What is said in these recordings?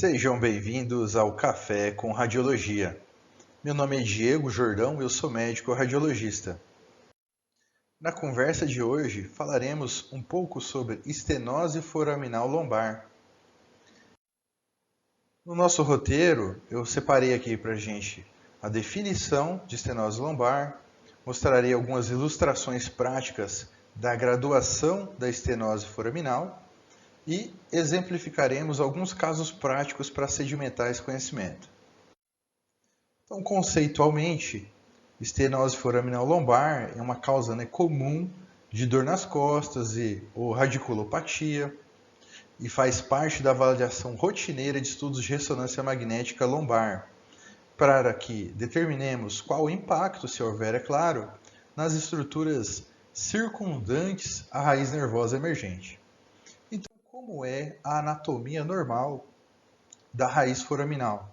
Sejam bem-vindos ao Café com Radiologia. Meu nome é Diego Jordão e eu sou médico radiologista. Na conversa de hoje falaremos um pouco sobre estenose foraminal lombar. No nosso roteiro, eu separei aqui para a gente a definição de estenose lombar, mostrarei algumas ilustrações práticas da graduação da estenose foraminal e exemplificaremos alguns casos práticos para sedimentar esse conhecimento. Então, conceitualmente, estenose foraminal lombar é uma causa comum de dor nas costas ou radiculopatia e faz parte da avaliação rotineira de estudos de ressonância magnética lombar, para que determinemos qual o impacto, se houver, é claro, nas estruturas circundantes à raiz nervosa emergente. Então, como é a anatomia normal da raiz foraminal?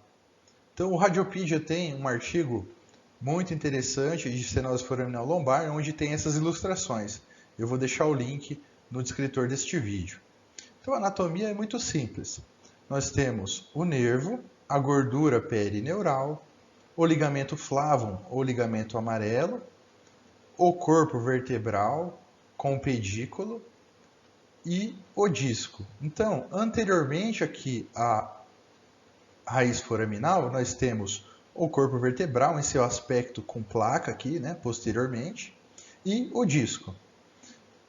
Então, o Radiopedia tem um artigo muito interessante de estenose foraminal lombar, onde tem essas ilustrações. Eu vou deixar o link no descritor deste vídeo. Então, a anatomia é muito simples. Nós temos o nervo, a gordura perineural, o ligamento flavum ou ligamento amarelo, o corpo vertebral com o pedículo e o disco. Então, anteriormente aqui a raiz foraminal, nós temos o corpo vertebral em seu aspecto com placa aqui, posteriormente, e o disco.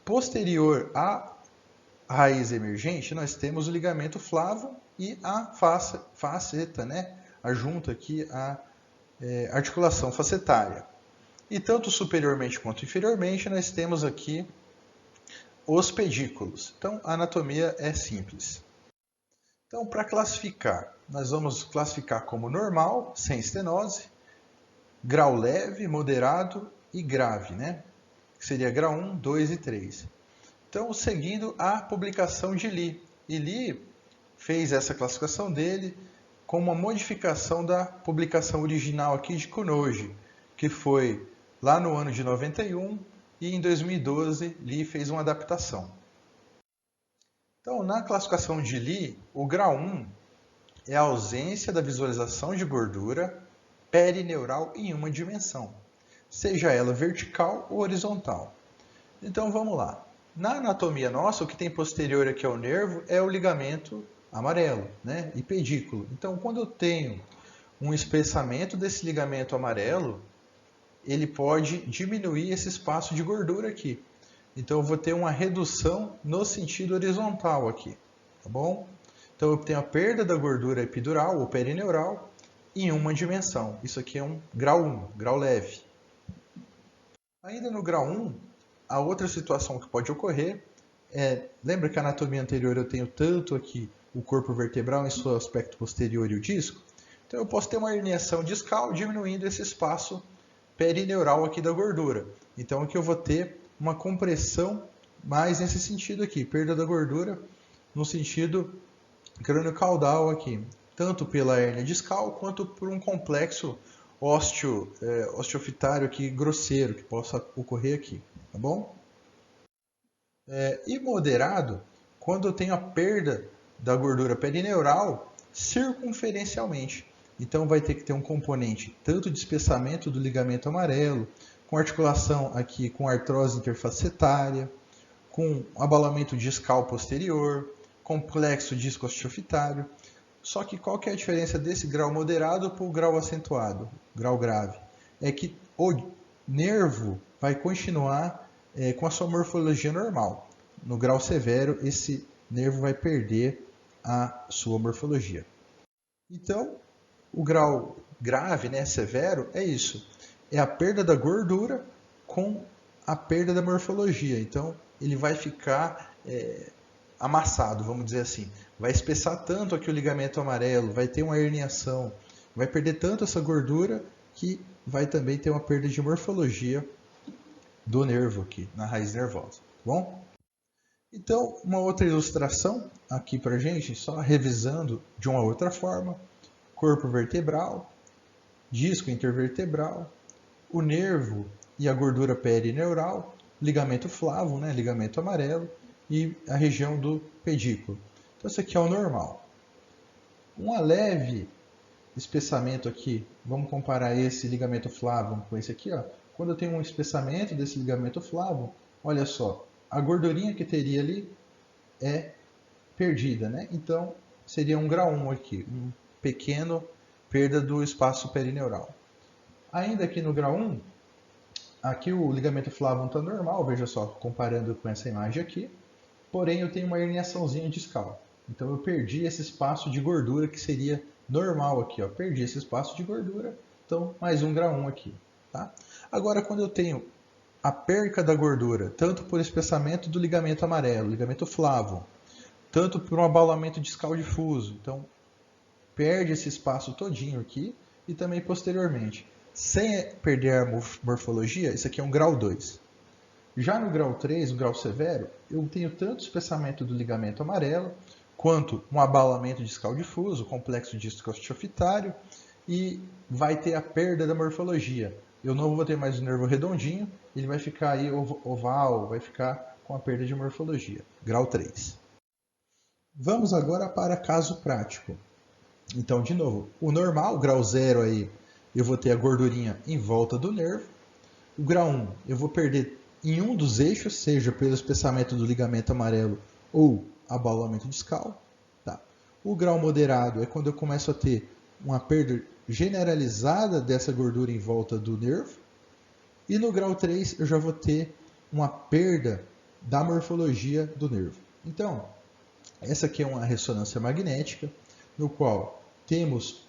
Posterior à raiz emergente, nós temos o ligamento flavum e a faceta, a junta aqui, a articulação facetária. E tanto superiormente quanto inferiormente, nós temos aqui os pedículos. Então, a anatomia é simples. Então, para classificar, nós vamos classificar como normal, sem estenose, grau leve, moderado e grave, que seria grau 1, 2 e 3. Então, seguindo a publicação de Lee. E Lee fez essa classificação dele com uma modificação da publicação original aqui de Kunoji, que foi lá no ano de 91 e em 2012 Lee fez uma adaptação. Então, na classificação de Lee, o grau 1 é a ausência da visualização de gordura perineural em uma dimensão, seja ela vertical ou horizontal. Então, vamos lá. Na anatomia nossa, o que tem posterior aqui ao nervo é o ligamento amarelo, e pedículo. Então, quando eu tenho um espessamento desse ligamento amarelo, ele pode diminuir esse espaço de gordura aqui. Então, eu vou ter uma redução no sentido horizontal aqui, tá bom? Então, eu tenho a perda da gordura epidural ou perineural em uma dimensão. Isso aqui é um grau 1, grau leve. Ainda no grau 1, a outra situação que pode ocorrer lembra que a anatomia anterior eu tenho tanto aqui o corpo vertebral em seu aspecto posterior e o disco? Então, eu posso ter uma herniação discal diminuindo esse espaço perineural aqui da gordura. Então, aqui eu vou ter uma compressão mais nesse sentido aqui, perda da gordura no sentido crânio-caudal aqui, tanto pela hérnia discal quanto por um complexo osteofitário aqui grosseiro que possa ocorrer aqui, tá bom? E moderado, quando eu tenho a perda da gordura perineural circunferencialmente. Então vai ter que ter um componente tanto de espessamento do ligamento amarelo, com articulação aqui com artrose interfacetária, com abalamento discal posterior, complexo disco osteofitário. Só que qual que é a diferença desse grau moderado para o grau acentuado, grau grave? É que o nervo vai continuar com a sua morfologia normal. No grau severo, esse nervo vai perder a sua morfologia. Então, o grau grave, severo, é isso. É a perda da gordura com a perda da morfologia. Então, ele vai ficar amassado, vamos dizer assim. Vai espessar tanto aqui o ligamento amarelo, vai ter uma herniação, vai perder tanto essa gordura que vai também ter uma perda de morfologia do nervo aqui, na raiz nervosa, tá bom? Então, uma outra ilustração aqui pra gente, só revisando de uma outra forma. Corpo vertebral, disco intervertebral, o nervo e a gordura perineural, ligamento flavum, ligamento amarelo, e a região do pedículo. Então, isso aqui é o normal. Um leve espessamento aqui, vamos comparar esse ligamento flavum com esse aqui, ó. Quando eu tenho um espessamento desse ligamento flavum, olha só, a gordurinha que teria ali é perdida, né? Então, seria um grau 1 aqui, um pequeno perda do espaço perineural. Ainda aqui no grau 1, aqui o ligamento flavum está normal, veja só, comparando com essa imagem aqui, porém eu tenho uma herniaçãozinha discal. Então eu perdi esse espaço de gordura que seria normal aqui, ó. Perdi esse espaço de gordura, então mais um grau 1 aqui, tá? Agora, quando eu tenho a perca da gordura, tanto por espessamento do ligamento amarelo, ligamento flavum, tanto por um abaulamento discal difuso, então perde esse espaço todinho aqui, e também posteriormente, sem perder a morfologia, isso aqui é um grau 2. Já no grau 3, no grau severo, eu tenho tanto espessamento do ligamento amarelo, quanto um abaulamento discal difuso, complexo discosteofitário, e vai ter a perda da morfologia. Eu não vou ter mais o nervo redondinho, ele vai ficar aí oval, vai ficar com a perda de morfologia. Grau 3. Vamos agora para caso prático. Então, de novo, o normal, o grau 0 aí, eu vou ter a gordurinha em volta do nervo. O grau 1, eu vou perder em um dos eixos, seja pelo espessamento do ligamento amarelo ou abaulamento discal. Tá? O grau moderado é quando eu começo a ter uma perda generalizada dessa gordura em volta do nervo. E no grau 3 eu já vou ter uma perda da morfologia do nervo. Então, essa aqui é uma ressonância magnética, no qual temos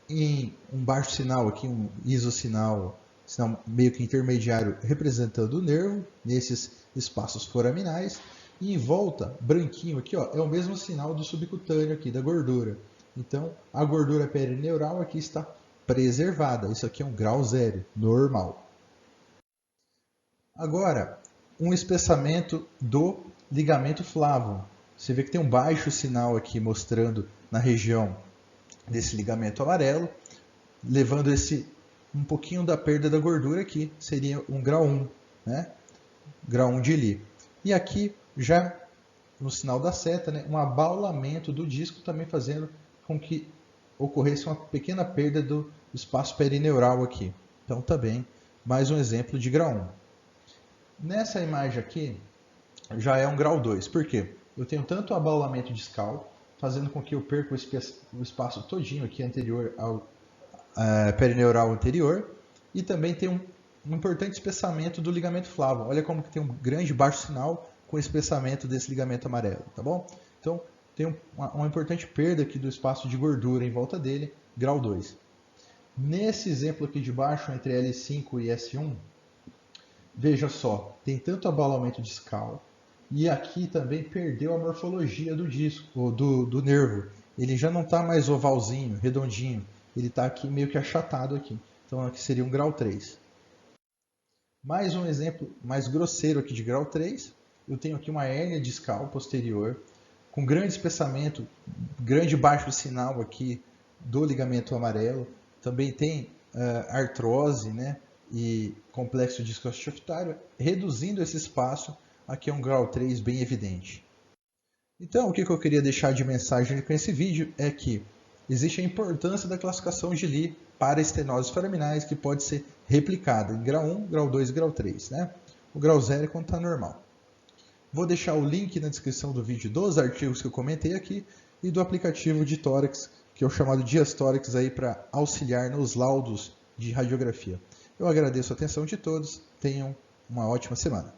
em um baixo sinal aqui, um isosinal, sinal meio que intermediário representando o nervo, nesses espaços foraminais, e em volta, branquinho aqui, ó, é o mesmo sinal do subcutâneo aqui, da gordura. Então, a gordura perineural aqui está preservada. Isso aqui é um grau 0, normal. Agora, um espessamento do ligamento flavum. Você vê que tem um baixo sinal aqui mostrando na região desse ligamento amarelo, levando um pouquinho da perda da gordura aqui, seria um grau 1, né? Grau 1 de Lee. E aqui, já no sinal da seta, né, um abaulamento do disco também fazendo com que ocorresse uma pequena perda do espaço perineural aqui. Então, também, mais um exemplo de grau 1. Nessa imagem aqui, já é um grau 2. Por quê? Eu tenho tanto abaulamento discal, fazendo com que eu perca o espaço todinho aqui anterior ao perineural anterior, e também tem um importante espessamento do ligamento flavum. Olha como que tem um grande baixo sinal com o espessamento desse ligamento amarelo, tá bom? Então, tem uma importante perda aqui do espaço de gordura em volta dele, grau 2. Nesse exemplo aqui de baixo, entre L5 e S1, veja só, tem tanto abaulamento discal, e aqui também perdeu a morfologia do disco, do nervo. Ele já não está mais ovalzinho, redondinho. Ele está aqui meio que achatado aqui. Então aqui seria um grau 3. Mais um exemplo mais grosseiro aqui de grau 3. Eu tenho aqui uma hérnia discal posterior, com grande espessamento, grande baixo sinal aqui do ligamento amarelo. Também tem artrose, né, e complexo discosteofitário, reduzindo esse espaço. Aqui é um grau 3 bem evidente. Então, o que eu queria deixar de mensagem com esse vídeo é que existe a importância da classificação de Lee para estenoses foraminais, que pode ser replicada em grau 1, grau 2 e grau 3. Né? O grau 0 é quando está normal. Vou deixar o link na descrição do vídeo dos artigos que eu comentei aqui e do aplicativo de tórax, que é o chamado Dias Tórax, para auxiliar nos laudos de radiografia. Eu agradeço a atenção de todos. Tenham uma ótima semana.